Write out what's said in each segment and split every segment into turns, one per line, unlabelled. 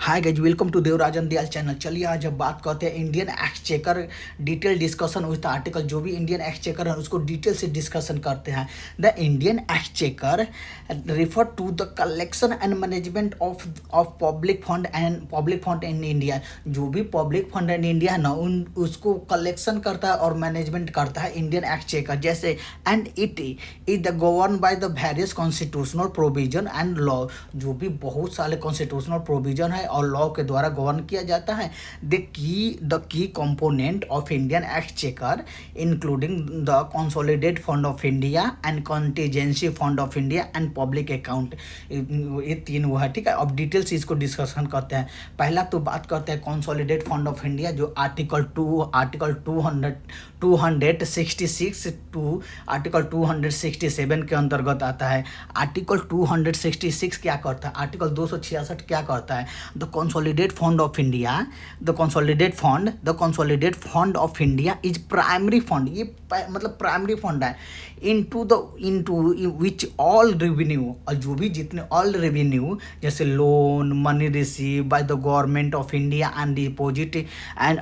Hi guys, welcome to Devarajan Dayal channel. चलिए आज अब बात करते हैं Indian exchequer detail discussion with article. जो भी इंडियन एक्सचेकर है उसको डिटेल से डिस्कशन करते हैं। The Indian exchequer refer to the collection and management of public fund in India. जो भी पब्लिक फंड इन इंडिया है ना, उन उसको कलेक्शन करता है और मैनेजमेंट करता है इंडियन एक्सचेकर। जैसे and it is the govern by the various constitutional provision and law. जो भी बहुत सारे कॉन्स्टिट्यूशनल प्रोविजन है और लॉ के द्वारा गवर्न किया जाता है। The key component of Indian exchequer including the consolidated fund of India and contingency fund of India and public account. ये तीन वो है, ठीक है। अब डिटेल्स इसको डिस्कशन करते हैं। पहला तो बात करते हैं कंसोलिडेटेड फंड ऑफ इंडिया, जो आर्टिकल 266 टू आर्टिकल 267 के अंतर्गत आता है। आर्टिकल 266 क्या करता है, आर्टिकल 266 क्या करता है? The consolidated fund of India, the consolidated fund of India is primary fund. ये मतलब प्राइमरी फंड है। इनटू विच ऑल रेवेन्यू, और जो भी जितने ऑल रेवेन्यू जैसे loan money receive by the government of India and deposit and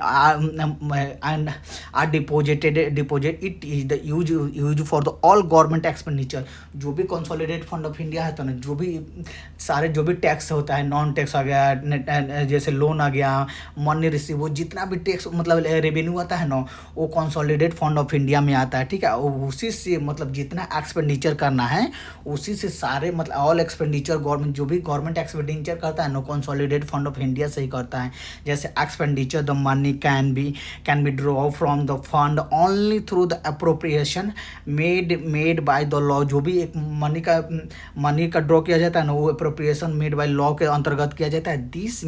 are deposit it is the use for the all government expenditure. जो भी कंसोलिडेटेड फंड ऑफ इंडिया है तो ना, जो भी सारे जो भी टैक्स होता है, नॉन टैक्स आ गया, जैसे लोन आ गया, मनी रिसीव, वो जितना भी टैक्स मतलब रेवेन्यू आता है ना, वो कंसोलिडेटेड फंड ऑफ इंडिया में आता है, ठीक है। उसी से मतलब जितना एक्सपेंडिचर करना है उसी से सारे मतलब ऑल एक्सपेंडिचर गवर्नमेंट जो भी गवर्नमेंट एक्सपेंडिचर करता है ना, कंसोलिडेटेड फंड ऑफ इंडिया से ही करता है। जैसे expenditure the money can be draw from the fund only through the appropriation made by the law. जो भी एक मनी का ड्रॉ किया जाता है ना, वो अप्रोप्रिएशन मेड बाय लॉ के अंतर्गत किया जाता है। This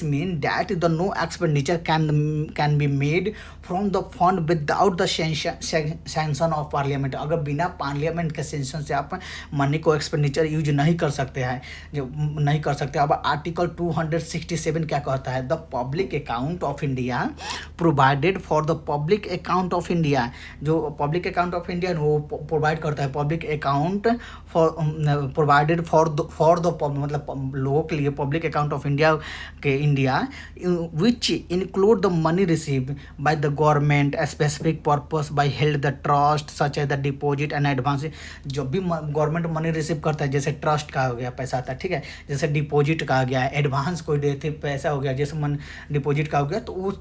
mean that the no expenditure can be made from the fund without the sanction of parliament. अगर बिना पार्लियामेंट के सैंक्शन से आप मनी को एक्सपेंडिचर यूज नहीं कर सकते हैं, जो नहीं कर सकते। अब आर्टिकल 267 क्या कहता है? The public account of India provided for the public account of India. जो पब्लिक अकाउंट ऑफ इंडिया वो प्रोवाइड करता है public account for provided for the मतलब लोगों के लिए public account of India which include the money receive by the government specific purpose by held the trust such as the deposit and advance. जब भी government money receive करता है, जैसे trust का हो गया पैसा आता है, ठीक है, जैसे डिपॉजिट का आ गया, एडवांस कोई देते पैसा हो गया, जैसे डिपॉजिट का हो गया, तो उस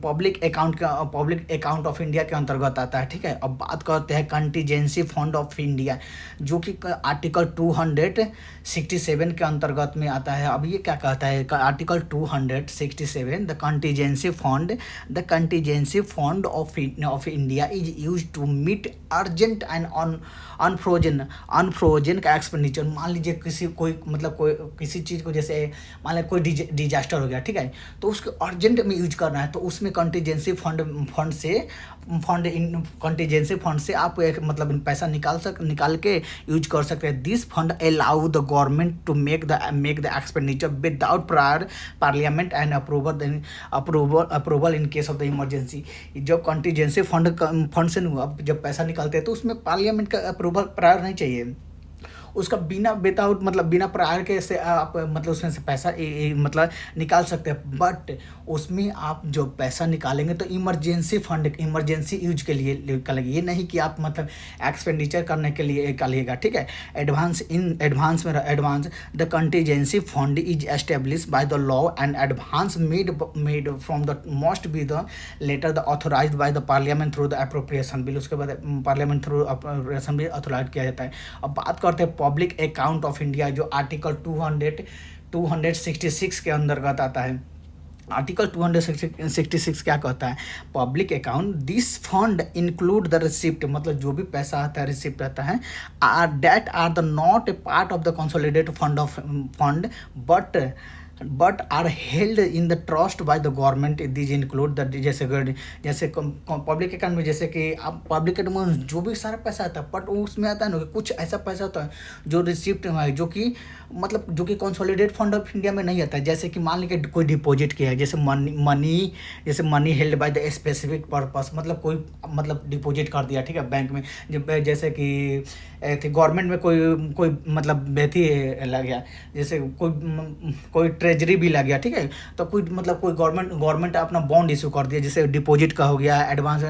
पब्लिक अकाउंट ऑफ इंडिया के अंतर्गत आता है, ठीक है। अब बात करते हैं कंटीजेंसी फंड ऑफ इंडिया, जो कि आर्टिकल 267 के अंतर्गत में आता है। अब ये क्या कहता है? Article 267 the contingency fund of India is use to meet urgent and unforeseen का एक्सपेंडिचर। मान लीजिए किसी चीज़ को, जैसे मान लीजिए कोई डिजास्टर हो गया, ठीक है, तो उसको अर्जेंट में यूज करना है, तो उसमें कंटीजेंसी फंड से आप एक मतलब पैसा निकाल के यूज कर सकते हैं। This fund allow the government to make the expenditure without prior parliament and approval in case of the emergency. जब कंटीजेंसी फंड से अब जब पैसा निकालते हैं तो उसमें पार्लियामेंट का अप्रूवल प्रायर नहीं चाहिए। उसका बिना प्रायर के से आप मतलब उसमें से पैसा मतलब निकाल सकते हैं। बट उसमें आप जो पैसा निकालेंगे तो इमरजेंसी यूज के लिए निकालेंगे, ये नहीं कि आप मतलब एक्सपेंडिचर करने के लिए निकालिएगा, ठीक है। Advance the contingency fund is establish by the law and advance made from the must be the later the authorised by the parliament through the appropriation bill. उसके बाद पार्लियामेंट थ्रू अप्रोप्रिएशन भी authorise किया जाता है। अब बात करते हैं पब्लिक अकाउंट ऑफ इंडिया, जो आर्टिकल 266 के अंतर्गत आता है। आर्टिकल 266 क्या कहता है? Public account this fund include the receipt, मतलब जो भी पैसा आता है रिसिप्ट आता है, that are the not a part of the consolidated fund but but are held in the trust by the government. These include the जैसे public account में, जैसे कि आप पब्लिक अकाउंट में जो भी सारा पैसा आता है, बट उसमें आता है ना कि कुछ ऐसा पैसा होता है जो रिसिप्ट में है, जो कि मतलब जो कि कंसोलिडेट फंड ऑफ इंडिया में नहीं आता है। जैसे कि मान लीजिए कोई डिपॉजिट किया है, जैसे मनी जैसे money held by the specific purpose, मतलब कोई मतलब डिपॉजिट कर दिया, ठीक है, बैंक में। जब जैसे कि थी गवर्नमेंट में कोई कोई मतलब बेथी लग गया, जैसे कोई ट्रेजरी भी लग गया, ठीक है, तो कोई मतलब कोई गवर्नमेंट अपना बॉन्ड इशू कर दिया, जैसे डिपॉजिट का हो गया एडवांस,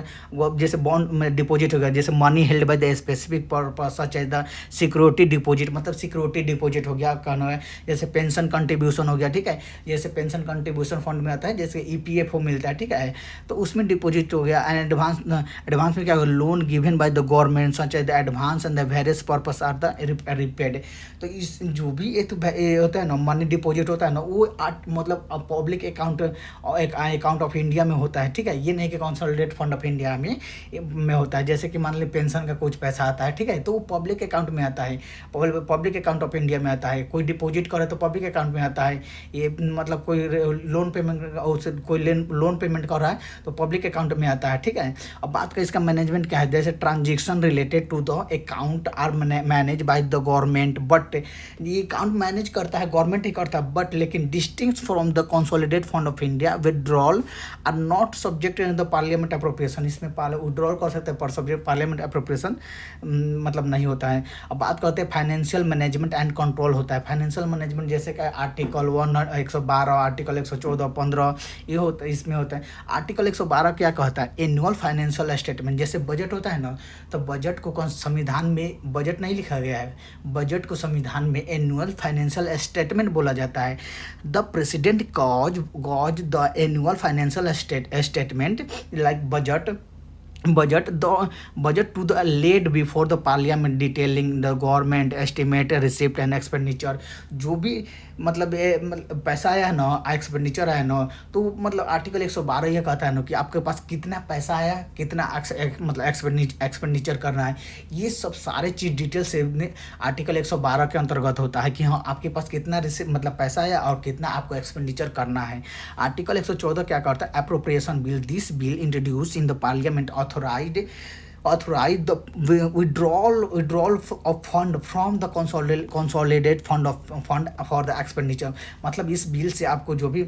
जैसे बॉन्ड में डिपॉजिट हो गया, जैसे money held by the specific purpose such as the security deposit, मतलब सिक्योरिटी डिपॉजिट हो गया कहना है। जैसे पेंशन कंट्रीब्यूशन हो गया, ठीक है, जैसे पेंशन कंट्रीब्यूशन फंड में आता है, जैसे ईपीएफओ मिलता है, ठीक है, तो उसमें डिपॉजिट हो गया। एंड एडवांस में क्या होगा, loan given by the government such as the advance and the various purpose are the repaid. तो इस जो भी एक होता है ना, मनी डिपॉजिट होता है ना, वो मतलब public account account of India में होता है, ठीक है, ये नहीं कि कंसोलिडेट फंड ऑफ इंडिया में होता है। जैसे कि मान लीजिए पेंशन का कुछ पैसा आता है, ठीक है, तो वो पब्लिक अकाउंट में आता है, पब्लिक अकाउंट ऑफ इंडिया में आता है। कोई डिपॉजिट करे तो पब्लिक अकाउंट में आता है। ये मतलब कोई लोन पेमेंट, कोई लोन पेमेंट कर रहा है तो पब्लिक अकाउंट में आता है, ठीक है। अब बात करें इसका मैनेजमेंट क्या है, जैसे transaction related to the account are manage by the government, but ये अकाउंट मैनेज करता है गवर्नमेंट ही करता है, बट लेकिन distinct from the consolidate fund of India, withdrawal are not subject in the parliament appropriation. इसमें विड्रॉल कर सकते हैं पर सब्जेक्ट पार्लियामेंट अप्रोप्रिएशन मतलब नहीं होता है। अब बात करते हैं फाइनेंशियल मैनेजमेंट एंड कंट्रोल होता है। फाइनेंशियल मैनेजमेंट जैसे कि आर्टिकल 112, आर्टिकल 114, 15 ये होता है, इसमें होता है। आर्टिकल 112 क्या कहता है, एनुअल फाइनेंशियल स्टेटमेंट, जैसे बजट होता है ना, तो बजट को संविधान में बजट नहीं लिखा गया है, बजट को संविधान में एनुअल फाइनेंशियल स्टेटमेंट बोला जाता है। The president goes the annual financial statement like budget to the laid before the parliament detailing the government estimate receipt and expenditure। जो भी मतलब पैसा आया है ना, एक्सपेंडिचर आया ना, तो मतलब आर्टिकल 112 ये कहता है ना कि आपके पास कितना पैसा आया, कितना मतलब एक्सपेंडिचर करना है, ये सब सारे चीज़ डिटेल से आर्टिकल 112 के अंतर्गत होता है कि हाँ आपके पास कितना मतलब पैसा आया और कितना आपको एक्सपेंडिचर करना है। आर्टिकल 114 क्या करता है, appropriation bill, this bill introduce in the parliament authorize the withdrawal of fund from the consolidated fund for the expenditure। मतलब इस बिल से आपको जो भी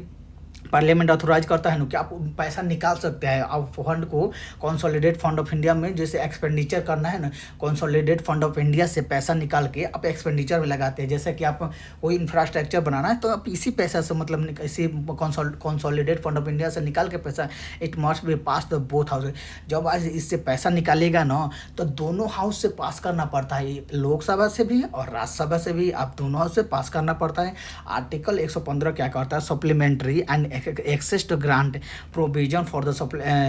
पार्लियामेंट ऑथोराइज करता है ना कि आप पैसा निकाल सकते हैं, आप फंड को कंसोलिडेट फंड ऑफ इंडिया में जैसे एक्सपेंडिचर करना है ना, कंसोलिडेट फंड ऑफ इंडिया से पैसा निकाल के आप एक्सपेंडिचर में लगाते हैं। जैसे कि आप कोई इंफ्रास्ट्रक्चर बनाना है तो आप इसी पैसा से मतलब इसी कंसोलिडेट फंड ऑफ इंडिया से निकाल के पैसा, it must be pass the both house. जब आज इससे पैसा निकालेगा ना तो दोनों हाउस से पास करना पड़ता है, लोकसभा से भी और राज्यसभा से भी, आप दोनों हाउस से पास करना पड़ता है। आर्टिकल 115 क्या करता है, supplementary and access to grant provision for the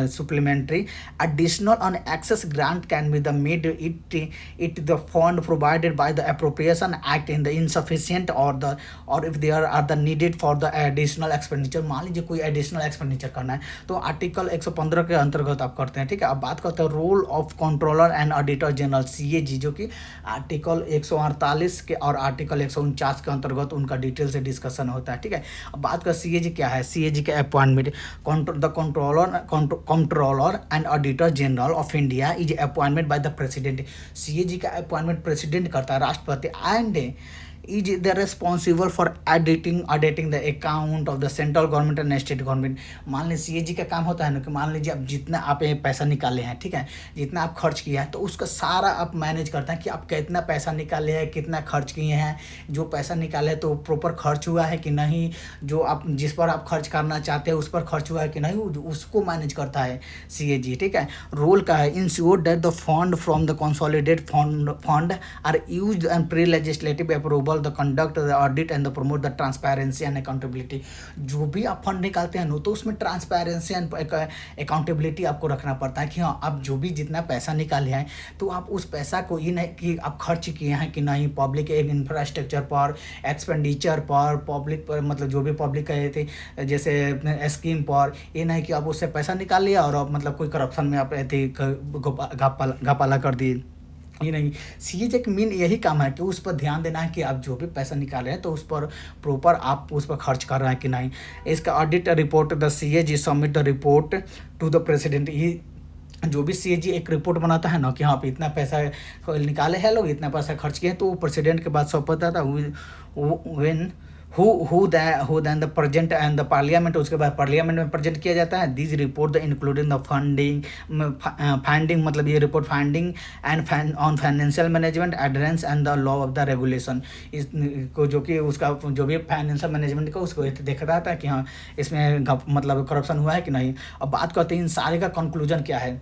supplementary additional on access grant can be the made it the fund provided by the appropriation act in the insufficient or if there are the needed for the additional expenditure। मान लीजिए कोई additional expenditure करना है तो article 115 के अंतर्गत आप करते हैं, ठीक है। अब बात करते हैं role of controller and auditor general CAG, जो कि आर्टिकल 148 के और आर्टिकल 149 के अंतर्गत उनका डिटेल से डिस्कशन होता है, ठीक है। अब बात कर सीएजी क्या है, सीएजी के appointment, the controller and auditor general of India is appointment by the president. CAG का अपॉइंटमेंट प्रेसिडेंट करता है, राष्ट्रपति, and is the responsible for auditing the account of the central government and state government। मान लीजिए CAG का काम होता है ना कि मान लीजिए अब जितना आप ये पैसा निकाले हैं, ठीक है, जितना आप खर्च किया है तो उसका सारा आप मैनेज करते हैं कि आप कितना पैसा निकाले हैं, कितना खर्च किए हैं, जो पैसा निकाले तो प्रॉपर खर्च हुआ है कि नहीं, जो आप जिस पर आप खर्च करना चाहते हैं उस पर खर्च हुआ है कि नहीं, उसको मैनेज करता है सीएजी, ठीक है। रोल का है, ensure that the fund from the consolidated fund are used and pre legislative approval the conduct the audit and the promote the transparency and accountability. जो भी आप फंड निकालते हैं ना तो उसमें ट्रांसपेरेंसी एंड अकाउंटेबिलिटी आपको रखना पड़ता है कि हाँ आप जो भी जितना पैसा निकाले हैं तो आप उस पैसा को ये नहीं कि आप खर्च किए हैं कि नहीं, पब्लिक इंफ्रास्ट्रक्चर पर, एक्सपेंडिचर पर, पब्लिक पर, मतलब जो भी पब्लिक कहे थे जैसे स्कीम पर, ये नहीं कि आप उससे पैसा निकाल लिया और मतलब कोई करप्शन में आप घपाला कर दिए। ये नहीं, सीएजी का मेन यही काम है कि उस पर ध्यान देना है कि आप जो भी पैसा निकाल रहे हैं तो उस पर प्रॉपर आप उस पर खर्च कर रहे हैं कि नहीं। इसका audit report the CAG submit the report to the president. ये जो भी सीएजी एक रिपोर्ट बनाता है ना कि हाँ आप इतना पैसा निकाले हैं लोग, इतना पैसा खर्च किए, तो वो प्रेसिडेंट के बाद सौंपता था। When who then the present and the parliament, उसके बाद पार्लियामेंट में प्रेजेंट किया जाता है। This report the including the funding मतलब ये report funding and on financial management adherence and the law of the regulation. इस को जो कि उसका जो भी फाइनेंशियल मैनेजमेंट का उसको देख रहा था कि हाँ इसमें मतलब करप्शन हुआ है कि नहीं। अब बात करते हैं इन सारे का कंक्लूजन क्या है।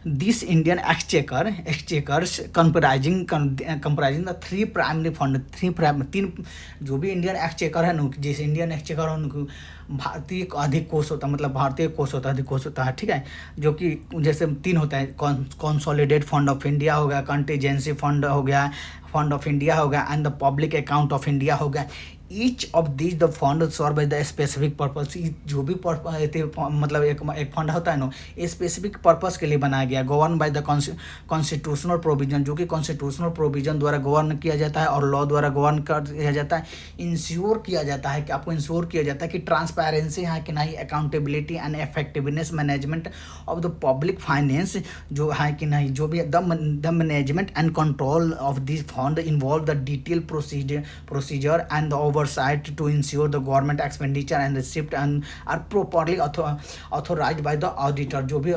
This Indian exchequers comprising the three primary fund, तीन जो भी इंडियन एक्सचेकर है ना, जिस इंडियन एक्सचेकर है उनको भारतीय अधिक कोष होता है, मतलब भारतीय कोष होता है, अधिक कोष होता है, ठीक है। जो कि जैसे तीन होता है, कंसोलिडेट फंड ऑफ इंडिया हो गया, कंटीजेंसी फंड हो गया, फंड ऑफ इंडिया हो गया, and the public account of India हो गया। Each of this the fund serve by the specific purpose. जो भी मतलब एक फंड होता है ना, स्पेसिफिक पर्पस के लिए बनाया गया, govern by the constitutional provision, जो कि कॉन्स्टिट्यूशनल प्रोविजन द्वारा गवर्न किया जाता है और लॉ द्वारा गवर्न कर दिया जाता है। इंश्योर किया जाता है कि आपको इंश्योर किया जाता है कि ट्रांसपेरेंसी है कि नहीं, accountability and effectiveness management of the public finance जो है कि नहीं, जो भी the management and control of this fund involve the detail procedure and the oversight to ensure the government expenditure and receipt and are properly authorized by the auditor। जो भी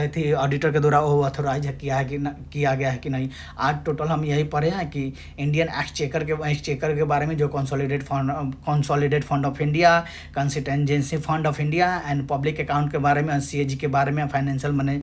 थी auditor के द्वारा वो ऑथोराइज किया है कि किया गया है कि नहीं। आज टोटल हम यही पढ़े हैं कि इंडियन एक्सचेकर के बारे में, जो consolidate fund of India, contingency fund of India and public account के बारे में, सीएजी के बारे में, फाइनेंशियल मैनेज